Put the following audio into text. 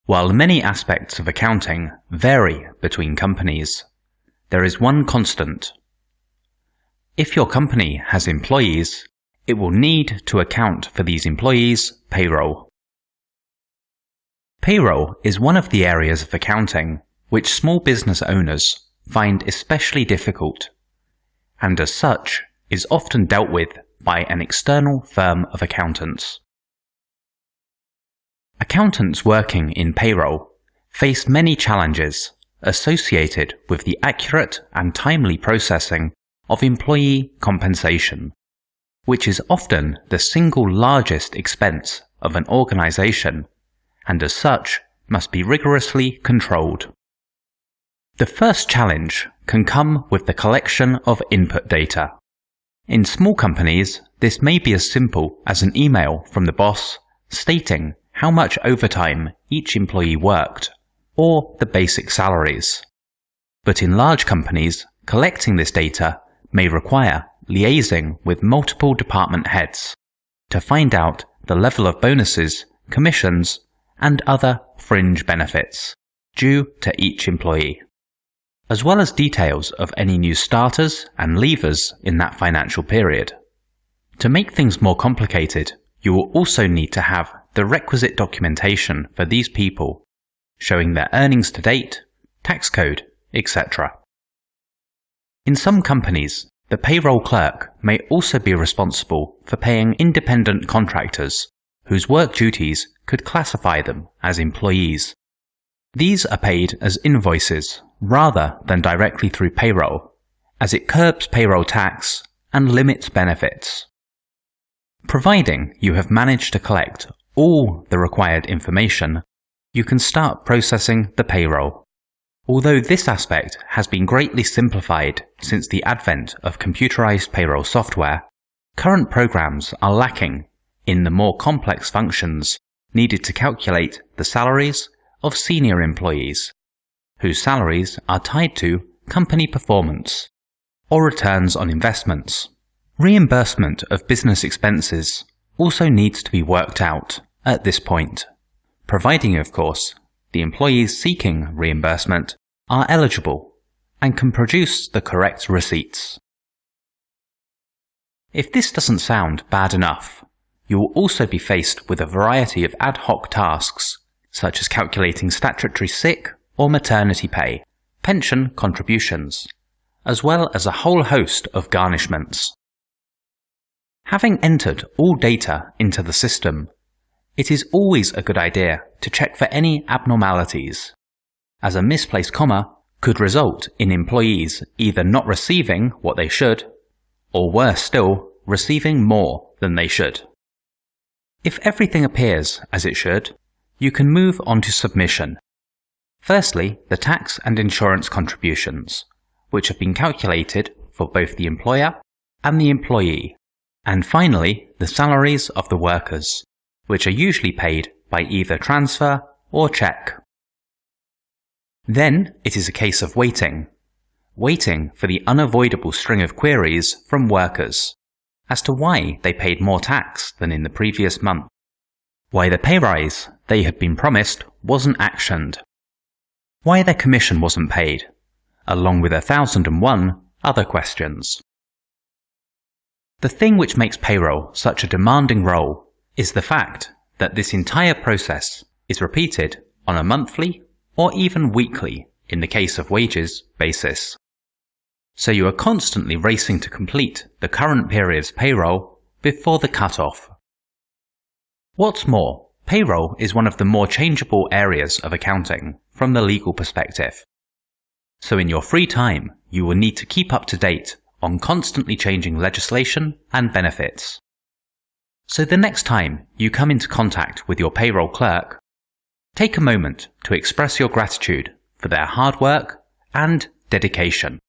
While many aspects of accounting vary between companies, there is one constant. If your company has employees, it will need to account for these employees' payroll. Payroll is one of the areas of accounting which small business owners find especially difficult, and as such is often dealt with by an external firm of accountants. Accountants working in payroll face many challenges associated with the accurate and timely processing of employee compensation, which is often the single largest expense of an organization and as such must be rigorously controlled. The first challenge can come with the collection of input data. In small companies, this may be as simple as an email from the boss stating how much overtime each employee worked, or the basic salaries. But in large companies, collecting this data may require liaising with multiple department heads to find out the level of bonuses, commissions, and other fringe benefits due to each employee, as well as details of any new starters and leavers in that financial period. To make things more complicated, you will also need to have the requisite documentation for these people, showing their earnings to date, tax code, etc. In some companies, the payroll clerk may also be responsible for paying independent contractors whose work duties could classify them as employees. These are paid as invoices rather than directly through payroll, as it curbs payroll tax and limits benefits. Providing you have managed to collect all the required information, you can start processing the payroll. Although this aspect has been greatly simplified since the advent of computerized payroll software, current programs are lacking in the more complex functions needed to calculate the salaries of senior employees, whose salaries are tied to company performance or returns on investments. Reimbursement of business expenses also needs to be worked out at this point, providing, of course, the employees seeking reimbursement are eligible and can produce the correct receipts. If this doesn't sound bad enough, you will also be faced with a variety of ad hoc tasks, such as calculating statutory sick or maternity pay, pension contributions, as well as a whole host of garnishments. Having entered all data into the system, it is always a good idea to check for any abnormalities, as a misplaced comma could result in employees either not receiving what they should, or worse still, receiving more than they should. If everything appears as it should, you can move on to submission. Firstly, the tax and insurance contributions, which have been calculated for both the employer and the employee, and finally, the salaries of the workers, which are usually paid by either transfer or cheque. Then it is a case of waiting for the unavoidable string of queries from workers as to why they paid more tax than in the previous month, why the pay rise they had been promised wasn't actioned, why their commission wasn't paid, along with 1,001 other questions. The thing which makes payroll such a demanding role is the fact that this entire process is repeated on a monthly or even weekly, in the case of wages, basis. So you are constantly racing to complete the current period's payroll before the cut-off. What's more, payroll is one of the more changeable areas of accounting from the legal perspective. So in your free time, you will need to keep up to date on constantly changing legislation and benefits. So the next time you come into contact with your payroll clerk, take a moment to express your gratitude for their hard work and dedication.